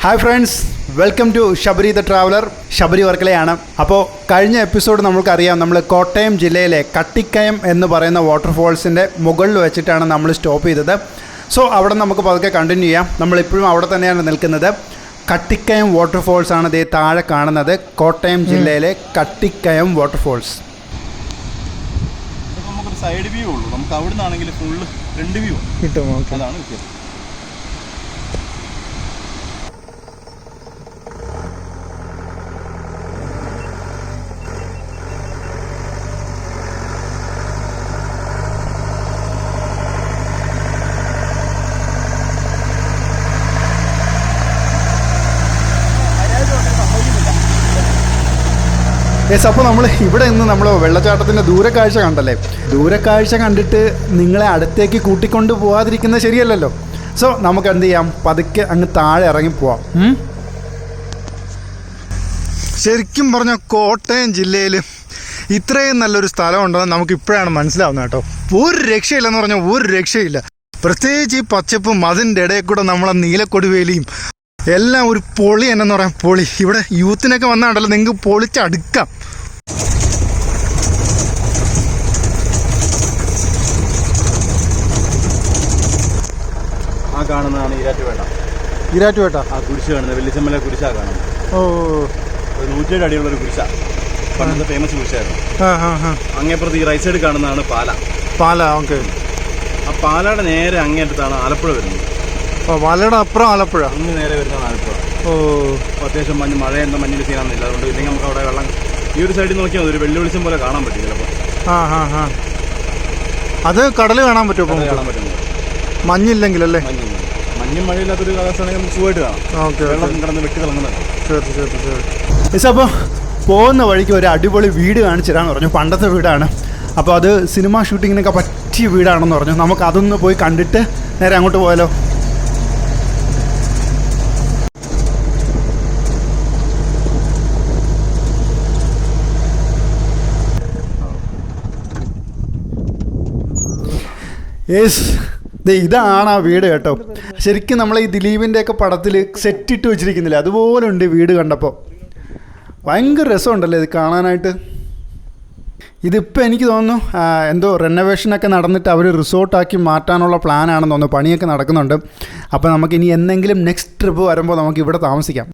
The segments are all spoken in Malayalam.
Hi friends, welcome to Sabari the traveller. Sabari വർക്കലയാണ്. അപ്പോൾ കഴിഞ്ഞ എപ്പിസോഡ് നമുക്കറിയാം, നമ്മൾ കോട്ടയം ജില്ലയിലെ കട്ടിക്കയം എന്ന് പറയുന്ന വാട്ടർഫോൾസിൻ്റെ മുകളിൽ വെച്ചിട്ടാണ് നമ്മൾ സ്റ്റോപ്പ് ചെയ്തത്. സോ അവിടെ നമുക്ക് പതുക്കെ കണ്ടിന്യൂ ചെയ്യാം. നമ്മളിപ്പോഴും അവിടെ തന്നെയാണ് നിൽക്കുന്നത്. കട്ടിക്കയം വാട്ടർഫോൾസ് ആണ് ദേ താഴെ കാണുന്നത്. കോട്ടയം ജില്ലയിലെ കട്ടിക്കയം വാട്ടർഫോൾസ്. നമുക്കൊരു സൈഡ് വ്യൂ ഉള്ളൂ, നമുക്ക് അവിടെ നിന്നാണെങ്കിൽ ഫുള്ള് ഫ്രണ്ട് വ്യൂ കിട്ടും. അതാണ് വ്യത്യാസം. അപ്പോൾ നമ്മൾ ഇവിടെ നിന്ന് നമ്മൾ വെള്ളച്ചാട്ടത്തിൻ്റെ ദൂരക്കാഴ്ച കണ്ടല്ലേ. ദൂരക്കാഴ്ച കണ്ടിട്ട് നിങ്ങളെ അടുത്തേക്ക് കൂട്ടിക്കൊണ്ട് പോകാതിരിക്കുന്നത് ശരിയല്ലല്ലോ. സോ നമുക്ക് എന്ത് ചെയ്യാം, പതുക്കെ അങ്ങ് താഴെ ഇറങ്ങി പോവാം. ശരിക്കും പറഞ്ഞാൽ കോട്ടയം ജില്ലയിൽ ഇത്രയും നല്ലൊരു സ്ഥലമുണ്ടെന്ന് നമുക്ക് ഇപ്പോഴാണ് മനസ്സിലാവുന്നത് കേട്ടോ. ഒരു രക്ഷയില്ലെന്ന് പറഞ്ഞാൽ ഒരു രക്ഷയില്ല. പ്രത്യേകിച്ച് ഈ പച്ചപ്പും അതിൻ്റെ ഇടയിൽ കൂടെ നമ്മളെ നീലക്കൊടുവേലിയും എല്ലാം ഒരു പൊളി എന്നു പറയാം, പൊളി. ഇവിടെ യൂത്തിനൊക്കെ വന്നാണ്ടല്ലോ നിങ്ങൾക്ക് പൊളിച്ചടുക്കാം. ആ കാണുന്നതാണ് ഈരാറ്റുപേട്ട. ആ കുരിശ് കാണുന്നത് വെള്ളിച്ചമ്മല കുരിശാ കാണുന്നത്. ഓ, 107 അടിയുള്ളൊരു കുരിശ, പണ്ടത്തെ ഫേമസ് കുരിശായിരുന്നു. അങ്ങേപ്പുറത്ത് ഈ റൈറ്റ് സൈഡ് കാണുന്നതാണ് പാല. ഓക്കെ. ആ പാലയുടെ നേരെ അങ്ങേറ്റത്താണ് ആലപ്പുഴ വരുന്നത്. പാലയുടെ അപ്പുറം ആലപ്പുഴ, അങ്ങ് നേരെ വരുന്നതാണ് ആലപ്പുഴ. അത്യാവശ്യം മഴ എന്താ മഞ്ഞിൽ ചെയ്യാനില്ല, അതുകൊണ്ട് ഇല്ലെങ്കിൽ നമുക്ക് അവിടെ വെള്ളം ഈ ഒരു സൈഡിൽ നോക്കിയാൽ മതി, ഒരു വെള്ളിവെളിച്ചം പോലെ കാണാൻ പറ്റും ചിലപ്പോൾ. അത് കടൽ കാണാൻ പറ്റുമോ? കാണാൻ പറ്റുന്നത് മഞ്ഞില്ലെങ്കിലല്ലേ? മഞ്ഞും മഴയില്ലാത്തൊരു കാലാവസ്ഥയാണെങ്കിൽ നമുക്ക് സുഖമായിട്ട് കാണാം. വെള്ളം കിടന്ന് വെട്ടി തിളങ്ങുന്നത്. അപ്പോൾ പോകുന്ന വഴിക്ക് ഒരു അടിപൊളി വീട് കാണിച്ചു തരാമെന്ന് പറഞ്ഞു. പണ്ടത്തെ വീടാണ്. അപ്പോൾ അത് സിനിമ ഷൂട്ടിങ്ങിനൊക്കെ പറ്റിയ വീടാണെന്ന് പറഞ്ഞു. നമുക്ക് അതൊന്ന് പോയി കണ്ടിട്ട് നേരെ അങ്ങോട്ട് പോയാലോ? യെസ്, ഇതാണ് ആ വീട് കേട്ടോ. ശരിക്കും നമ്മൾ ഈ ദിലീപിൻ്റെയൊക്കെ പടത്തിൽ സെറ്റിട്ട് വെച്ചിരിക്കുന്നില്ല, അതുപോലെ ഉണ്ട് വീട് കണ്ടപ്പോൾ. ഭയങ്കര രസമുണ്ടല്ലേ ഇത് കാണാനായിട്ട്. ഇതിപ്പോൾ എനിക്ക് തോന്നുന്നു എന്തോ റെനോവേഷനൊക്കെ നടന്നിട്ട് അവർ റിസോർട്ടാക്കി മാറ്റാനുള്ള പ്ലാനാണെന്ന് തോന്നുന്നു. പണിയൊക്കെ നടക്കുന്നുണ്ട്. അപ്പോൾ നമുക്കിനി എന്തെങ്കിലും നെക്സ്റ്റ് ട്രിപ്പ് വരുമ്പോൾ നമുക്ക് ഇവിടെ താമസിക്കാം.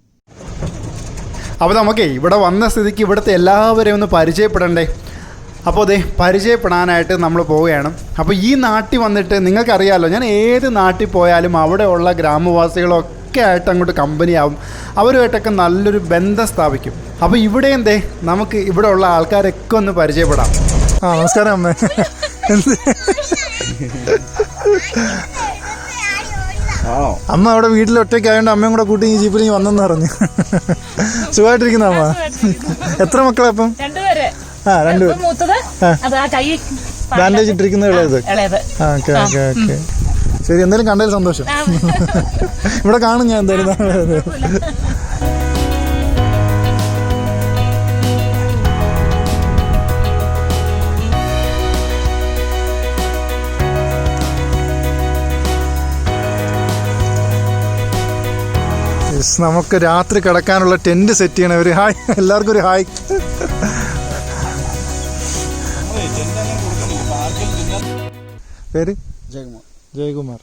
അപ്പോൾ നമുക്കേ ഇവിടെ വന്ന സ്ഥിതിക്ക് ഇവിടുത്തെ എല്ലാവരെയും ഒന്ന് പരിചയപ്പെടണ്ടേ. അപ്പോൾ അതെ, പരിചയപ്പെടാനായിട്ട് നമ്മൾ പോവുകയാണ്. അപ്പോൾ ഈ നാട്ടിൽ വന്നിട്ട് നിങ്ങൾക്കറിയാമല്ലോ, ഞാൻ ഏത് നാട്ടിൽ പോയാലും അവിടെയുള്ള ഗ്രാമവാസികളൊക്കെ ആയിട്ട് അങ്ങോട്ട് കമ്പനിയാവും. അവരുമായിട്ടൊക്കെ നല്ലൊരു ബന്ധം സ്ഥാപിക്കും. അപ്പോൾ ഇവിടെ എന്തേ നമുക്ക് ഇവിടെ ഉള്ള ആൾക്കാരൊക്കെ ഒന്ന് പരിചയപ്പെടാം. നമസ്കാരം അമ്മ. അമ്മ അവിടെ വീട്ടിൽ ഒറ്റയ്ക്കായതുകൊണ്ട് അമ്മയും കൂടെ കൂട്ടി ഈ ജീപ്പിൽ വന്നെന്ന് പറഞ്ഞു. സുഖമായിട്ടിരിക്കുന്ന അമ്മ. എത്ര മക്കളെ അപ്പം? രണ്ടുപേരും. ബാൻഡേജ് ഇട്ടിരിക്കുന്ന ഇളയത്. ഓക്കെ ഓക്കെ ഓക്കെ, ശരി. എന്തായാലും കണ്ടതിൽ സന്തോഷം. ഇവിടെ കാണും ഞാൻ എന്തായാലും. നമുക്ക് രാത്രി കിടക്കാനുള്ള ടെന്റ് സെറ്റ് ചെയ്യണം. ഒരു ഹായ്, എല്ലാവർക്കും ഒരു ഹായ്. പേര് ജയകുമാർ.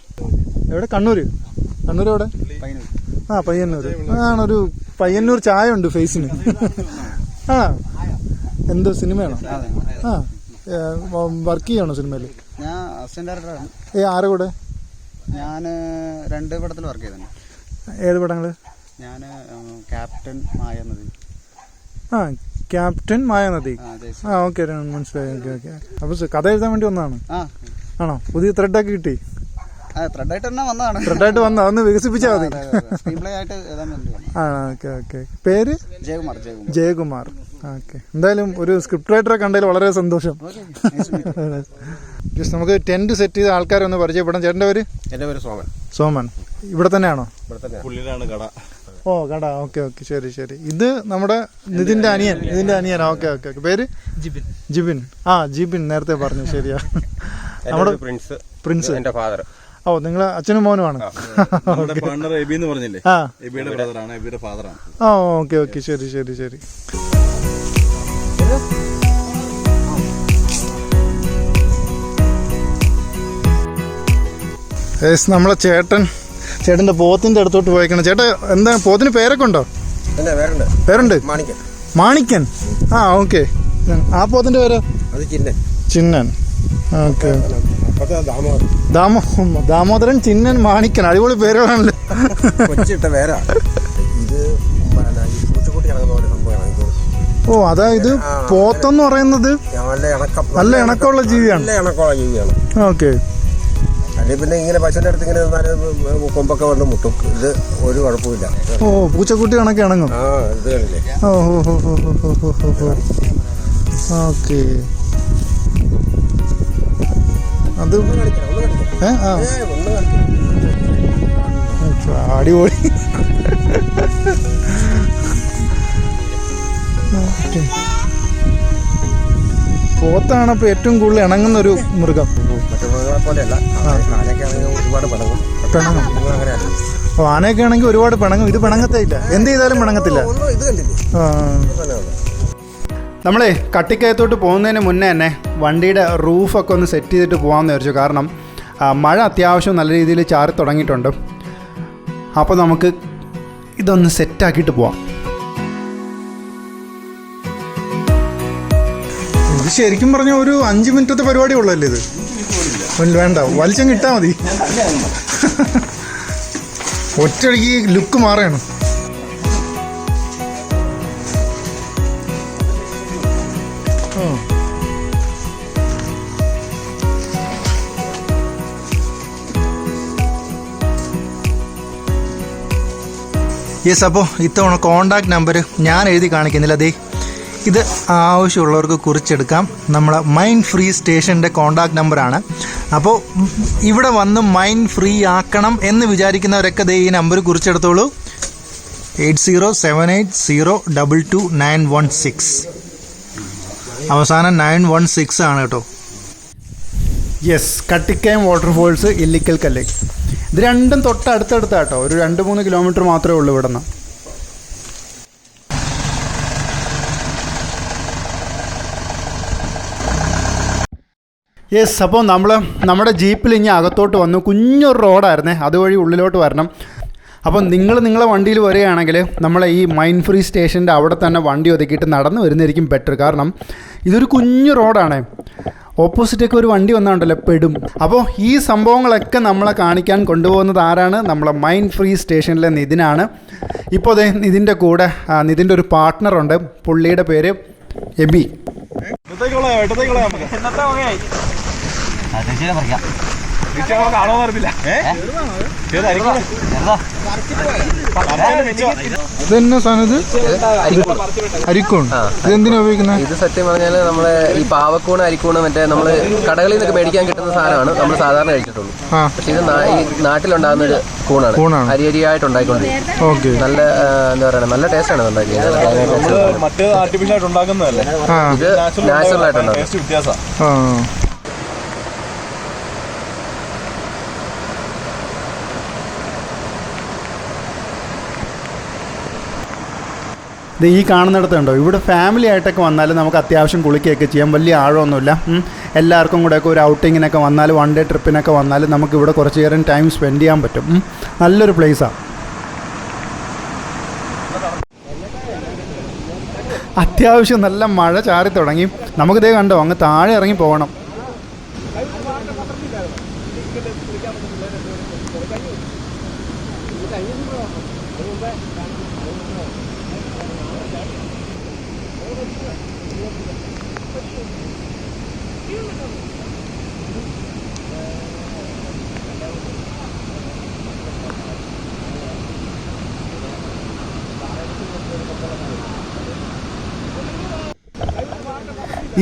എവിടെ? കണ്ണൂർ എവിടെ? പയ്യന്നൂർ. ആണൊരു പയ്യന്നൂർ ചായ ഉണ്ട് ഫേസിന്. എന്തോ സിനിമയാണോ? വർക്ക് ചെയ്യണോ സിനിമയിൽ? ആരെ കൂടെ? ഞാൻ 2 പടത്തിൽ വർക്ക് ചെയ്തു. ഏത് പടങ്ങള്? ഞാൻ Captain Mayaanadhi. Captain Mayaanadhi. Okay, മനസ്സിലായി. Okay okay. അപ്പോൾ കഥ എഴുതാൻ വേണ്ടി വന്നതാണ് ആണോ? പുതിയ ത്രെഡൊക്കെ കിട്ടി? ത്രെഡായിട്ട് വന്നോ? ഒന്ന് വികസിപ്പിച്ചാൽ മതി. Okay okay. പേര്? ജയകുമാർ. ഓക്കെ. എന്തായാലും ഒരു സ്ക്രിപ്റ്റ് റൈറ്ററെ കണ്ടതിൽ വളരെ സന്തോഷം. ജസ്റ്റ് നമുക്ക് ടെന്റ് സെറ്റ് ചെയ്ത ആൾക്കാരെ ഒന്ന് പരിചയപ്പെടാം. ചേട്ടൻ്റെ പേര്? എൻ്റെ പേര് സോമൻ. സോമൻ. ഇവിടെ തന്നെയാണോ? കട. ഓ, കട. ഓക്കെ ഓക്കെ, ശരി ശരി. ഇത് നമ്മുടെ നിതിൻ്റെ അനിയൻ. Okay okay okay. പേര്? ജിബിൻ. ജിബിൻ നേരത്തെ പറഞ്ഞു. ശരിയാ. നമ്മുടെ പ്രിൻസ്. എൻ്റെ ഫാദർ. ഓ നിങ്ങൾ അച്ഛനും മോനുമാണ്. നമ്മുടെ പാർട്ണർ എബി എന്ന് പറഞ്ഞില്ലേ, ആ എബിയുടെ ബ്രദറാണ്, എബിയുടെ ഫാദറാണ്. ആ ഓക്കെ ഓക്കെ ശരി ശരി ശരി. നമ്മളെ ചേട്ടൻ്റെ പോത്തിൻ്റെ അടുത്തോട്ട് പോയേക്കണം. ചേട്ടാ എന്താ പോത്തിന് പേരൊക്കെ ഉണ്ടോ? പേരുണ്ട്. മാണിക്കൻ. ആ ഓക്കെ. ആ പോത്തിൻ്റെ പേരോ? ചിന്നൻ. ഓക്കെ. ദാമോദരൻ, ചിന്നൻ, മാണിക്കൻ, അടിപൊളി പേരുകളാണല്ലോ. ഓ അതായത് പോത്തെന്ന് പറയുന്നത് നല്ല ഇണക്കമുള്ള ജീവിയാണ്. ഓക്കെ. അല്ലെങ്കിൽ പിന്നെ ഇങ്ങനെ പശുവിൻ്റെ അടുത്ത് ഇങ്ങനെ കൊമ്പൊക്കെ വന്ന് മുട്ടും. ഇത് ഒരു കുഴപ്പമില്ല. ഓ പൂച്ചക്കുട്ടി കണക്കെ ഇണങ്ങും. ആ ഇത് കണ്ടില്ലേ. ഓ ഓക്കെ. അത് അടിപൊളി. പോത്താണ് അപ്പോൾ ഏറ്റവും കൂടുതൽ ഇണങ്ങുന്ന ഒരു മൃഗം. ഓ ആനയൊക്കെ ആണെങ്കിൽ ഒരുപാട് പിണങ്ങും. ഇത് പിണങ്ങത്തേ ഇല്ല, എന്ത് ചെയ്താലും പിണങ്ങത്തില്ല. നമ്മളെ കട്ടിക്കയത്തോട്ട് പോകുന്നതിന് മുന്നേ തന്നെ വണ്ടിയുടെ റൂഫൊക്കെ ഒന്ന് സെറ്റ് ചെയ്തിട്ട് പോകാമെന്ന് വിചാരിച്ചു. കാരണം മഴ അത്യാവശ്യം നല്ല രീതിയിൽ ചാറി തുടങ്ങിയിട്ടുണ്ട്. അപ്പോൾ നമുക്ക് ഇതൊന്ന് സെറ്റാക്കിയിട്ട് പോവാം. ഇത് ശരിക്കും പറഞ്ഞാൽ ഒരു 5 മിനിറ്റത്തെ പരിപാടി ഉള്ളല്ലേ ഇത്? വേണ്ട, വലിച്ചങ്ങ് ഇട്ടാൽ മതി. ഒറ്റയടിക്ക് ലുക്ക് മാറുകയാണ്. യെസ്, അപ്പോൾ ഇത്തവണ കോണ്ടാക്ട് നമ്പർ ഞാൻ എഴുതി കാണിക്കുന്നില്ല. അതേ ഇത് ആവശ്യമുള്ളവർക്ക് കുറിച്ചെടുക്കാം. നമ്മളെ മൈൻഡ് ഫ്രീ സ്റ്റേഷൻ്റെ കോണ്ടാക്ട് നമ്പറാണ്. അപ്പോൾ ഇവിടെ വന്ന് മൈൻഡ് ഫ്രീ ആക്കണം എന്ന് വിചാരിക്കുന്നവരൊക്കെ ദേ ഈ നമ്പർ കുറിച്ചെടുത്തോളൂ. 8078022916. അവസാനം 916 ആണ് കേട്ടോ. യെസ്, കട്ടിക്കയം വാട്ടർഫോൾസ്, ഇല്ലിക്കൽ കല്ല്. ഇത് രണ്ടും തൊട്ടടുത്തടുത്താട്ടോ. ഒരു 2-3 കിലോമീറ്റർ മാത്രമേ ഉള്ളൂ ഇവിടെ നിന്ന്. യെസ്, അപ്പോൾ നമ്മുടെ ജീപ്പിൽ ഇനി അകത്തോട്ട് വന്നു. കുഞ്ഞൊരു റോഡായിരുന്നേ, അതുവഴി ഉള്ളിലോട്ട് വരണം. അപ്പം നിങ്ങളെ വണ്ടിയിൽ വരികയാണെങ്കിൽ നമ്മളെ ഈ മൈൻഡ് ഫ്രീ സ്റ്റേഷൻ്റെ അവിടെ തന്നെ വണ്ടി ഒതുക്കിയിട്ട് നടന്ന് വരുന്നതായിരിക്കും ബെറ്റർ. കാരണം ഇതൊരു കുഞ്ഞു റോഡാണ്. ഓപ്പോസിറ്റൊക്കെ ഒരു വണ്ടി വന്നാണ്ടല്ലോ പെടും. അപ്പോൾ ഈ സംഭവങ്ങളൊക്കെ നമ്മളെ കാണിക്കാൻ കൊണ്ടുപോകുന്നത് ആരാണ്? നമ്മളെ മൈൻഡ് ഫ്രീ സ്റ്റേഷനിലെ നിതിനാണ്. ഇപ്പോൾ അതെ നിതിൻ്റെ കൂടെ നിതിൻ്റെ ഒരു പാർട്ട്ണറുണ്ട്. പുള്ളിയുടെ പേര് എബി. ഇതെന്നാ സാധനം? ഇത് അരിക്കൂൺ. ഇതെന്തിനാ ഉപയോഗിക്കുന്നത്? ഇത് സത്യം പറഞ്ഞാൽ നമ്മളെ ഈ പാവക്കൂണ് അരിക്കൂണ് മറ്റേ നമ്മള് കടകളിൽ നിന്നൊക്കെ മേടിക്കാൻ കിട്ടുന്ന സാധനമാണ് നമ്മൾ സാധാരണ കഴിച്ചിട്ടുള്ളൂ. പക്ഷെ ഇത് ഈ നാട്ടിലുണ്ടാകുന്ന ഒരു കൂണാണ്. അരിയായിട്ട് ഉണ്ടായിക്കൊണ്ടിരിക്കും. ഓക്കെ. നല്ല എന്താ പറയുക, നല്ല ടേസ്റ്റ് ആണ് ഉണ്ടാക്കിയത്. ഇത് നാച്ചുറൽ ആയിട്ടുണ്ടാകും. ഈ കാണുന്നിടത്തുണ്ടോ, ഇവിടെ ഫാമിലി ആയിട്ടൊക്കെ വന്നാൽ നമുക്ക് അത്യാവശ്യം കുളിക്കുകയൊക്കെ ചെയ്യാം. വലിയ ആഴമൊന്നുമില്ല. എല്ലാവർക്കും കൂടെയൊക്കെ ഒരു ഔട്ടിങ്ങിനൊക്കെ വന്നാൽ, 1 ഡേ ട്രിപ്പിനൊക്കെ വന്നാൽ നമുക്കിവിടെ കുറച്ച് നേരം ടൈം സ്പെൻഡ് ചെയ്യാൻ പറ്റും. നല്ലൊരു പ്ലേസാണ്. അത്യാവശ്യം നല്ല മഴ ചാറി തുടങ്ങി. നമുക്കിതേ കണ്ടോ, അങ്ങ് താഴെ ഇറങ്ങി പോകണം.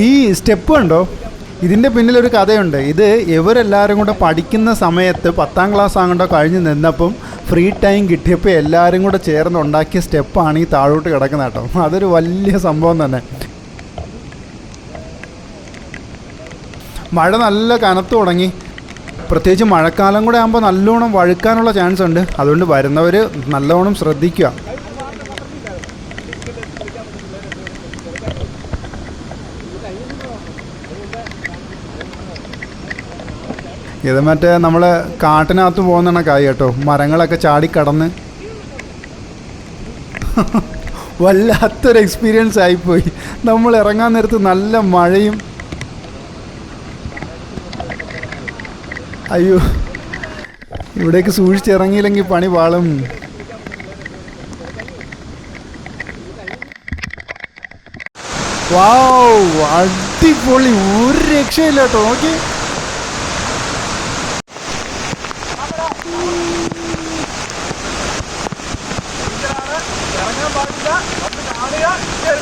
ഈ സ്റ്റെപ്പ് കണ്ടോ, ഇതിൻ്റെ പിന്നിലൊരു കഥയുണ്ട്. ഇത് ഇവരെല്ലാവരും കൂടെ പഠിക്കുന്ന സമയത്ത് 10ാം ക്ലാസ് അങ്ങോട്ടോ കഴിഞ്ഞ് നിന്നപ്പം ഫ്രീ ടൈം കിട്ടിയപ്പോൾ എല്ലാവരും കൂടെ ചേർന്ന് ഉണ്ടാക്കിയ സ്റ്റെപ്പാണ് ഈ താഴോട്ട് കിടക്കുന്ന കേട്ടോ. അതൊരു വലിയ സംഭവം തന്നെ. മഴ നല്ല കനത്തു തുടങ്ങി. പ്രത്യേകിച്ച് മഴക്കാലം കൂടെ ആകുമ്പോൾ നല്ലോണം വഴുക്കാനുള്ള ചാൻസ് ഉണ്ട്. അതുകൊണ്ട് വരുന്നവർ നല്ലോണം ശ്രദ്ധിക്കുക. ഇത് മറ്റേ നമ്മൾ കാട്ടിനകത്ത് പോകുന്ന കണക്കായി കേട്ടോ. മരങ്ങളൊക്കെ ചാടിക്കടന്ന് വല്ലാത്തൊരു എക്സ്പീരിയൻസ് ആയിപ്പോയി. നമ്മൾ ഇറങ്ങാൻ നേരത്ത് നല്ല മഴയും. അയ്യോ, ഇവിടേക്ക് സൂക്ഷിച്ചിറങ്ങിയില്ലെങ്കിൽ പണി പാളും. വാവ്, അടിപൊളി, ഒരു രക്ഷയില്ല കേട്ടോ. നോക്കി,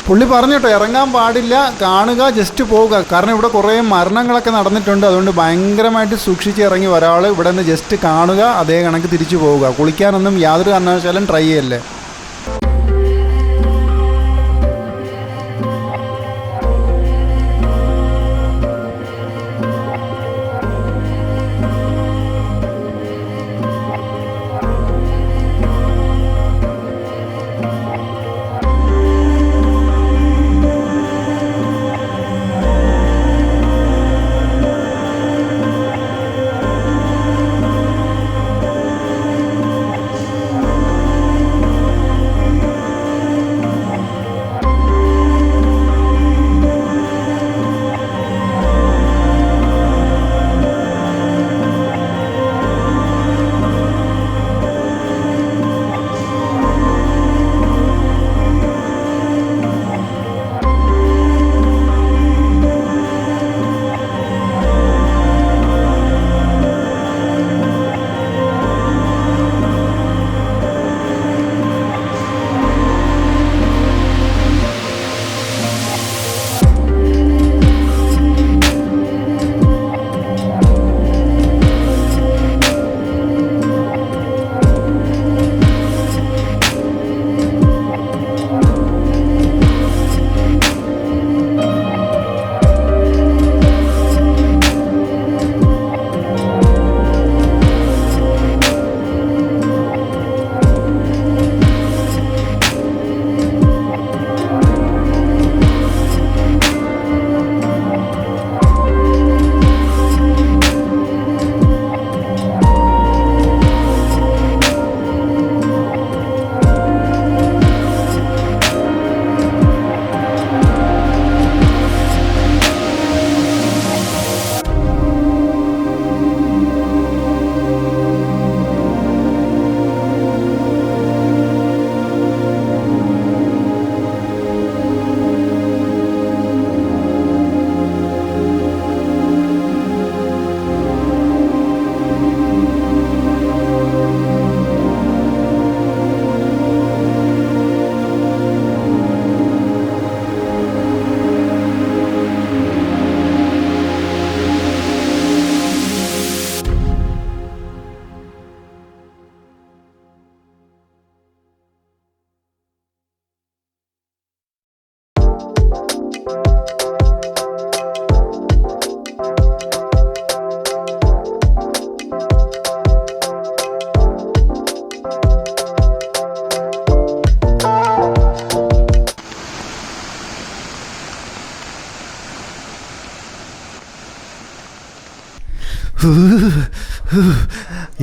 പുള്ളി പറഞ്ഞു കേട്ടോ, ഇറങ്ങാൻ പാടില്ല, കാണുക, ജസ്റ്റ് പോവുക. കാരണം ഇവിടെ കുറേ മരണങ്ങളൊക്കെ നടന്നിട്ടുണ്ട്. അതുകൊണ്ട് ഭയങ്കരമായിട്ട് സൂക്ഷിച്ച് ഇറങ്ങി ഒരാൾ ഇവിടെ നിന്ന് ജസ്റ്റ് കാണുക, അതേ കണക്ക് തിരിച്ചു പോവുക. കുളിക്കാനൊന്നും യാതൊരു കാരണവശാലും ട്രൈ ചെയ്യല്ലേ.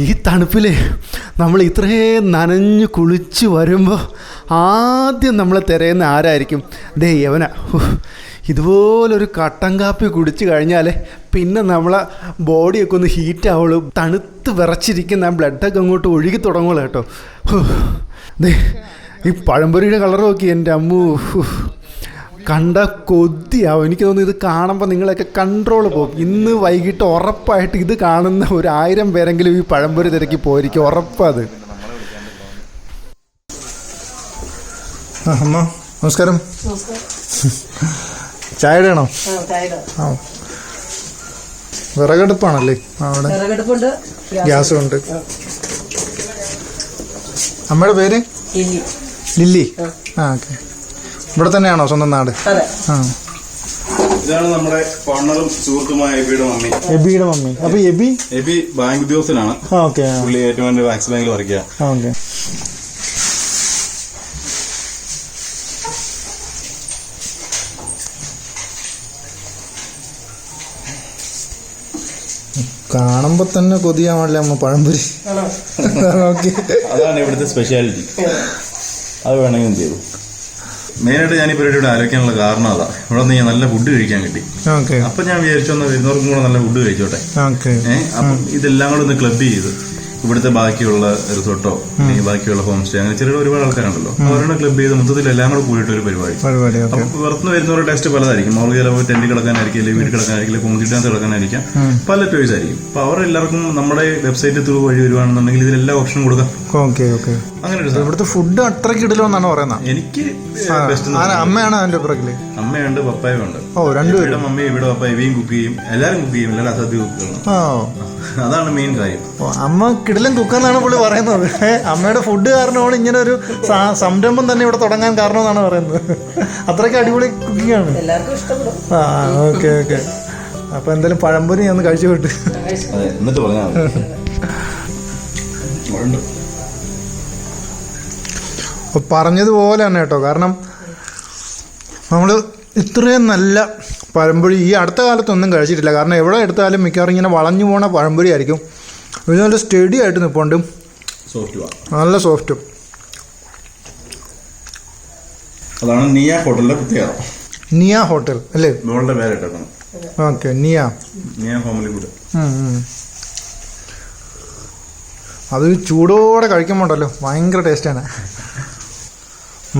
ഈ തണുപ്പിൽ നമ്മൾ ഇത്രയും നനഞ്ഞ് കുളിച്ച് വരുമ്പോൾ ആദ്യം നമ്മളെ തിരയുന്ന ആരായിരിക്കും? ദേ യവന. ഇതുപോലൊരു കട്ടൻ കാപ്പി കുടിച്ച് കഴിഞ്ഞാൽ പിന്നെ നമ്മളെ ബോഡിയൊക്കെ ഒന്ന് ഹീറ്റ് ആവുള്ളൂ. തണുത്ത് വിറച്ചിരിക്കുന്ന ബ്ലഡൊക്കെ അങ്ങോട്ട് ഒഴുകി തുടങ്ങുള്ളൂ കേട്ടോ. ദേ ഈ പഴംപൊരിയുടെ കളർ നോക്കി എൻ്റെ അമ്മൂ, കണ്ട കൊതിയാവും. എനിക്ക് തോന്നുന്നു ഇത് കാണുമ്പോൾ നിങ്ങളൊക്കെ കൺട്രോൾ പോകും. ഇന്ന് വൈകിട്ട് ഉറപ്പായിട്ട് ഇത് കാണുന്ന 1000 പേരെങ്കിലും ഈ പഴംപൊരി തിരക്കി പോയിരിക്കും, ഉറപ്പത്. അമ്മ നമസ്കാരം. ചായയുടെ ആണോ? ആ, വിറകടുപ്പാണല്ലേ അവിടെ? ഗ്യാസും ഉണ്ട്. അമ്മയുടെ പേര് ലില്ലി. ആ, ഓക്കെ. ഇവിടെ തന്നെയാണോ സ്വന്തം നാട്? ആ. ഇതാണ് നമ്മുടെ പാർട്ണറും സുഹൃത്തുമായ എബിയുടെ മമ്മി. എബിയുടെ മമ്മി. അപ്പൊ എബി ബാങ്ക് ഉദ്യോഗസ്ഥനാണ്. ഓക്കെ. പുള്ളി ഏറ്റവും വലിയ ആക്സിസ് ബാങ്കിൽ വർക്ക് ചെയ്യാം. ഓക്കെ. കാണുമ്പോ തന്നെ കൊതിയാണല്ലേ അമ്മ പഴംപൊരി. അതാണ് ഇവിടുത്തെ സ്പെഷ്യാലിറ്റി. അത് വേണമെങ്കിൽ ചെയ്തു. മെയിനായിട്ട് ഞാൻ ഈ പരിപാടിയുടെ ആലോചിക്കാനുള്ള കാരണം അതാ. ഇവിടെ നിന്ന് ഞാൻ നല്ല ഫുഡ് കഴിക്കാൻ കിട്ടി. അപ്പൊ ഞാൻ വിചാരിച്ചു വരുന്നവർക്കും കൂടെ നല്ല ഫുഡ് കഴിച്ചോട്ടെ. അപ്പം ഇതെല്ലാം കൂടെ ഒന്ന് ക്ലബ് ചെയ്ത് ഇവിടുത്തെ ബാക്കിയുള്ള റിസോർട്ടോ അല്ലെങ്കിൽ ബാക്കിയുള്ള ഹോം സ്റ്റേ അങ്ങനെ ചെറിയ ഒരുപാട് ആൾക്കാരുണ്ടല്ലോ, അവരുടെ ക്ലബ് ചെയ്ത് മൊത്തത്തിൽ എല്ലാം കൂടെ കൂടിയിട്ട് ഒരു പരിപാടി. അപ്പം പുറത്തുനിന്ന് വരുന്നവരുടെ ടേസ്റ്റ് പലതായിരിക്കും. അവർക്ക് ചിലപ്പോൾ ടെന്റിൽ കിടക്കാനായിരിക്കും, അല്ലെങ്കിൽ വീട്ടിൽ കിടക്കാനായിരിക്കും, കോൺക്രീറ്റ് ഡാൻസ് കിടക്കാനായിരിക്കും, പല ചോയ്സ് ആയിരിക്കും. അപ്പൊ അവരെല്ലാവർക്കും നമ്മുടെ വെബ്സൈറ്റ് ത്രൂ വഴി വരുവാണെന്നുണ്ടെങ്കിൽ ഇതിലെല്ലാ ഓപ്ഷനും കൊടുക്കാം. അങ്ങനെ ഇവിടുത്തെ ഫുഡ് അത്രയ്ക്ക് ഇടലോന്നാണ് പറയുന്നത്. എനിക്ക് അമ്മയാണ് അതിന്റെ പുറകില്. അമ്മയുണ്ട്, പപ്പായുണ്ട്. രണ്ടുപേരും. മമ്മി ഇവിടെ പപ്പ ഇവയും കുക്ക് ചെയ്യും, എല്ലാരും കുക്ക് ചെയ്യും, എല്ലാവരും അസാധ്യ കുക്കുകളാണ്. അതാണ് മെയിൻ കാര്യം. അമ്മ കിടിലൻ കുക്കെന്നാണ് പുള്ളി പറയുന്നത്. അമ്മയുടെ ഫുഡ് കാരണമാണ് ഇങ്ങനെ ഒരു സംരംഭം തന്നെ ഇവിടെ തുടങ്ങാൻ കാരണമെന്നാണ് പറയുന്നത്. അത്രയ്ക്ക് അടിപൊളി കുക്കിംഗ് ആണ്. ഓക്കെ. അപ്പൊ എന്തായാലും പഴംപൊരി ഞാൻ കഴിച്ചു വിട്ട് എന്നിട്ട് പറഞ്ഞാൽ പറഞ്ഞതുപോലെ തന്നെ കേട്ടോ. കാരണം നമ്മൾ ഇത്രയും നല്ല പഴംപൊരി ഈ അടുത്ത കാലത്തൊന്നും കഴിച്ചിട്ടില്ല. കാരണം എവിടെ എടുത്താലും മിക്കവാറും ഇങ്ങനെ വളഞ്ഞു പോണ പഴംപൊരി ആയിരിക്കും. ഇത് നല്ല സ്റ്റഡി ആയിട്ട് നിൽപ്പുണ്ട്, നല്ല സോഫ്റ്റും. അതാണ് നിയ ഹോട്ടലിന്റെ പ്രത്യേകത. നിയ ഹോട്ടൽ അല്ലേ? ഓക്കെ. നിയ ഫാമിലി ഫുഡ്. അത് ചൂടോടെ കഴിക്കുമ്പോണ്ടല്ലോ ഭയങ്കര ടേസ്റ്റാണ്.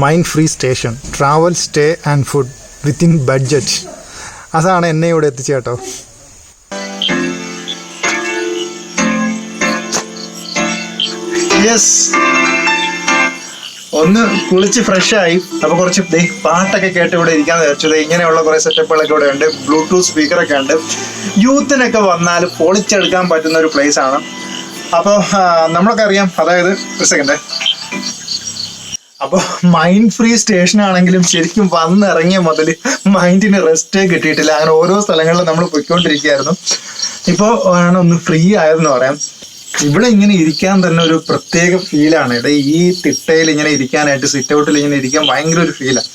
Mind free station, travel, stay and food within budget. അതാണ് എന്നെ ഇവിടെ എത്തിച്ച കേട്ടോ. യെസ്, ഒന്ന് കുളിച്ച് ഫ്രഷായി. അപ്പോൾ കുറച്ച് പാട്ടൊക്കെ കേട്ട് ഇവിടെ ഇരിക്കാന്ന് വിചാരിച്ചത്. ഇങ്ങനെയുള്ള കുറേ സെറ്റപ്പുകളൊക്കെ ഇവിടെ ഉണ്ട്. ബ്ലൂടൂത്ത് സ്പീക്കറൊക്കെ ഉണ്ട്. യൂത്തിനൊക്കെ വന്നാൽ പൊളിച്ചെടുക്കാൻ പറ്റുന്ന ഒരു പ്ലേസ് ആണ്. അപ്പോൾ നമ്മളൊക്കെ അറിയാം, അതായത് ഒരു സെക്കൻഡ്. അപ്പോൾ മൈൻഡ് ഫ്രീ സ്റ്റേഷൻ ആണെങ്കിലും ശരിക്കും വന്നിറങ്ങിയ മുതൽ മൈൻഡിന് റെസ്റ്റേ കിട്ടിയിട്ടില്ല. അങ്ങനെ ഓരോ സ്ഥലങ്ങളിലും നമ്മൾ പോയിക്കൊണ്ടിരിക്കുകയായിരുന്നു. ഇപ്പോൾ ആണ് ഒന്ന് ഫ്രീ ആയതെന്ന് പറയാം. ഇവിടെ ഇങ്ങനെ ഇരിക്കാൻ തന്നെ ഒരു പ്രത്യേക ഫീലാണ്. ഇത് ഈ തിട്ടയിൽ ഇങ്ങനെ ഇരിക്കാനായിട്ട്, സിറ്റ് ഔട്ടിൽ ഇങ്ങനെ ഇരിക്കാൻ ഭയങ്കര ഒരു ഫീലാണ്.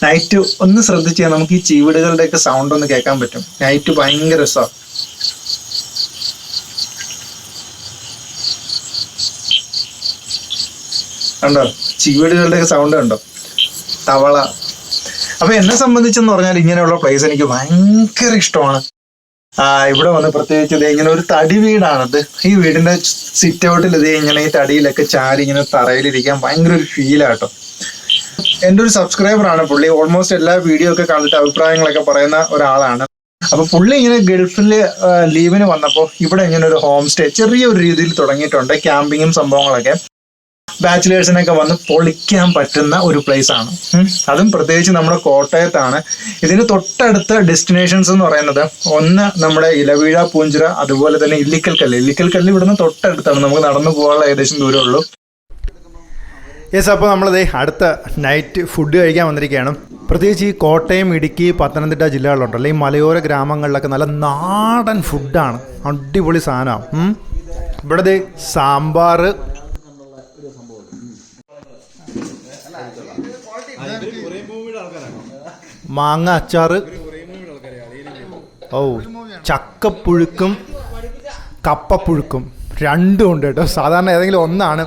നൈറ്റ് ഒന്ന് ശ്രദ്ധിച്ചാൽ നമുക്ക് ഈ ചീവിടുകളുടെയൊക്കെ സൗണ്ട് ഒന്ന് കേൾക്കാൻ പറ്റും. നൈറ്റ് ഭയങ്കര രസമാണ്. കണ്ടോ ചീവീടുകളുടെയൊക്കെ സൗണ്ട് കണ്ടോ, തവള. അപ്പൊ എന്നെ സംബന്ധിച്ചെന്ന് പറഞ്ഞാൽ ഇങ്ങനെയുള്ള പ്ലേസ് എനിക്ക് ഭയങ്കര ഇഷ്ടമാണ്. ഇവിടെ വന്ന് പ്രത്യേകിച്ച് ഇത് ഇങ്ങനെ ഒരു തടി വീടാണിത്. ഈ വീടിന്റെ സിറ്റ് ഔട്ടിൽ ഇത് ഇങ്ങനെ ഈ തടിയിലൊക്കെ ചാരി ഇങ്ങനെ തറയിലിരിക്കാൻ ഭയങ്കര ഒരു ഫീലാട്ടോ. എൻ്റെ ഒരു സബ്സ്ക്രൈബറാണ് പുള്ളി. ഓൾമോസ്റ്റ് എല്ലാ വീഡിയോ ഒക്കെ കണ്ടിട്ട് അഭിപ്രായങ്ങളൊക്കെ പറയുന്ന ഒരാളാണ്. അപ്പൊ പുള്ളി ഇങ്ങനെ ഗൾഫിൽ ലീവിന് വന്നപ്പോൾ ഇവിടെ ഇങ്ങനെ ഒരു ഹോം സ്റ്റേ ചെറിയൊരു രീതിയിൽ തുടങ്ങിയിട്ടുണ്ട്. ക്യാമ്പിങ്ങും സംഭവങ്ങളൊക്കെ ബാച്ചിലേഴ്സിനൊക്കെ വന്ന് പൊളിക്കാൻ പറ്റുന്ന ഒരു പ്ലേസ് ആണ്. അതും പ്രത്യേകിച്ച് നമ്മുടെ കോട്ടയത്താണ്. ഇതിന് തൊട്ടടുത്ത ഡെസ്റ്റിനേഷൻസ് എന്ന് പറയുന്നത് ഒന്ന് നമ്മുടെ ഇലവീഴ, പൂഞ്ചിറ, അതുപോലെ തന്നെ ഇല്ലിക്കൽ കല്ല് ഇവിടുന്ന് തൊട്ടടുത്താണ്. നമുക്ക് നടന്നു പോകാനുള്ള ഏകദേശം ദൂരമുള്ളൂ. യെസ്, അപ്പോൾ നമ്മളത് അടുത്ത നൈറ്റ് ഫുഡ് കഴിക്കാൻ വന്നിരിക്കുകയാണ്. പ്രത്യേകിച്ച് ഈ കോട്ടയം, ഇടുക്കി, പത്തനംതിട്ട ജില്ലകളിലുണ്ടല്ലോ, ഈ മലയോര ഗ്രാമങ്ങളിലൊക്കെ നല്ല നാടൻ ഫുഡാണ്. അടിപൊളി സാധനമാണ്. ഇവിടെ സാമ്പാർ, മാങ്ങ അച്ചാറ്, ചക്കപ്പുഴുക്കും കപ്പപ്പുഴുക്കും രണ്ടും ഉണ്ട് കേട്ടോ. സാധാരണ ഏതെങ്കിലും ഒന്നാണ്.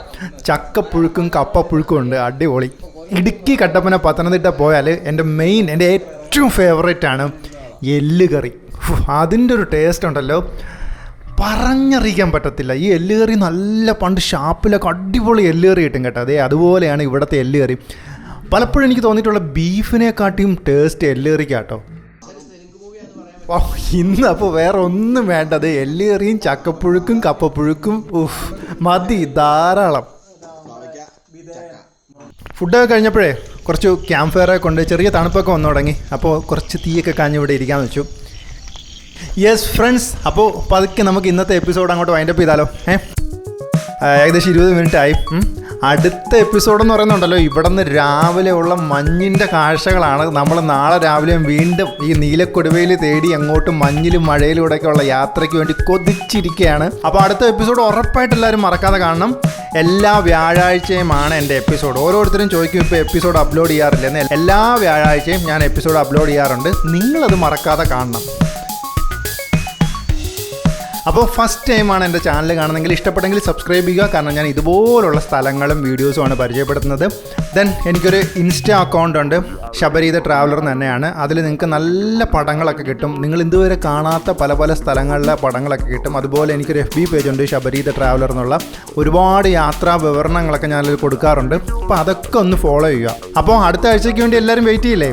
ചക്കപ്പുഴുക്കും കപ്പപ്പുഴുക്കും ഉണ്ട്. അടിപൊളി. ഇടുക്കി, കട്ടപ്പന, പത്തനംതിട്ട പോയാൽ എൻ്റെ ഏറ്റവും ഫേവറേറ്റാണ് എല്ല് കറി. അതിൻ്റെ ഒരു ടേസ്റ്റ് ഉണ്ടല്ലോ, പറഞ്ഞറിയിക്കാൻ പറ്റത്തില്ല. ഈ എല്ല് കറി നല്ല പണ്ട് ഷാപ്പിലൊക്കെ അടിപൊളി എല്ല് കറി കിട്ടും കേട്ടോ. അതുപോലെയാണ് ഇവിടുത്തെ എല്ല് കറി. പലപ്പോഴും എനിക്ക് തോന്നിയിട്ടുള്ള ബീഫിനെക്കാട്ടിയും ടേസ്റ്റ് എല്ല് കറിക്കാട്ടോ. ഇന്ന് അപ്പോൾ വേറെ ഒന്നും വേണ്ടത് എല്ല് കറിയും ചക്കപ്പുഴുക്കും കപ്പപ്പുഴുക്കും. മതി, ധാരാളം. ഫുഡൊക്കെ കഴിഞ്ഞപ്പോഴേ കുറച്ച് ക്യാമ്പ് ഫയറൊക്കെ കൊണ്ട് ചെറിയ തണുപ്പൊക്കെ വന്നു തുടങ്ങി. അപ്പോൾ കുറച്ച് തീയൊക്കെ കാഞ്ഞ് ഇവിടെ ഇരിക്കാമെന്ന് വെച്ചു. യെസ് ഫ്രണ്ട്സ്, അപ്പോൾ പതുക്കെ നമുക്ക് ഇന്നത്തെ എപ്പിസോഡ് അങ്ങോട്ട് വൈൻഡപ്പ് ചെയ്താലോ. ഏകദേശം 20 മിനിറ്റ് ആയി. അടുത്ത എപ്പിസോഡ് എന്ന് പറയുന്നുണ്ടല്ലോ, ഇവിടെ നിന്ന് രാവിലെ ഉള്ള മഞ്ഞിൻ്റെ കാഴ്ചകളാണ്. നമ്മൾ നാളെ രാവിലെ വീണ്ടും ഈ നീലക്കൊടുവയിൽ തേടി അങ്ങോട്ടും മഞ്ഞിലും മഴയിലൂടെയൊക്കെയുള്ള യാത്രയ്ക്ക് വേണ്ടി കൊതിച്ചിരിക്കുകയാണ്. അപ്പോൾ അടുത്ത എപ്പിസോഡ് ഉറപ്പായിട്ട് എല്ലാവരും മറക്കാതെ കാണണം. എല്ലാ വ്യാഴാഴ്ചയുമാണ് എൻ്റെ എപ്പിസോഡ്. ഓരോരുത്തരും ചോദിക്കും ഇപ്പോൾ എപ്പിസോഡ് അപ്ലോഡ് ചെയ്യാറില്ലെന്ന്. എല്ലാ വ്യാഴാഴ്ചയും ഞാൻ എപ്പിസോഡ് അപ്ലോഡ് ചെയ്യാറുണ്ട്. നിങ്ങളത് മറക്കാതെ കാണണം. അപ്പോൾ ഫസ്റ്റ് ടൈമാണ് എൻ്റെ ചാനൽ കാണുന്നതെങ്കിൽ ഇഷ്ടപ്പെട്ടെങ്കിൽ സബ്സ്ക്രൈബ് ചെയ്യുക. കാരണം ഞാൻ ഇതുപോലുള്ള സ്ഥലങ്ങളും വീഡിയോസുമാണ് പരിചയപ്പെടുത്തുന്നത്. ദെൻ എനിക്കൊരു ഇൻസ്റ്റാ അക്കൗണ്ട് ഉണ്ട്, ശബരി ദ ട്രാവലർ തന്നെയാണ്. അതിൽ നിങ്ങൾക്ക് നല്ല പടങ്ങളൊക്കെ കിട്ടും. നിങ്ങൾ ഇതുവരെ കാണാത്ത പല പല സ്ഥലങ്ങളിലെ പടങ്ങളൊക്കെ കിട്ടും. അതുപോലെ എനിക്കൊരു FB പേജുണ്ട്, ശബരി ദ ട്രാവലർ എന്നുള്ള. ഒരുപാട് യാത്രാ വിവരണങ്ങളൊക്കെ ഞാനതിൽ കൊടുക്കാറുണ്ട്. അപ്പോൾ അതൊക്കെ ഒന്ന് ഫോളോ ചെയ്യുക. അപ്പോൾ അടുത്ത ആഴ്ചയ്ക്ക് വേണ്ടി എല്ലാവരും വെയിറ്റ് ചെയ്യില്ലേ?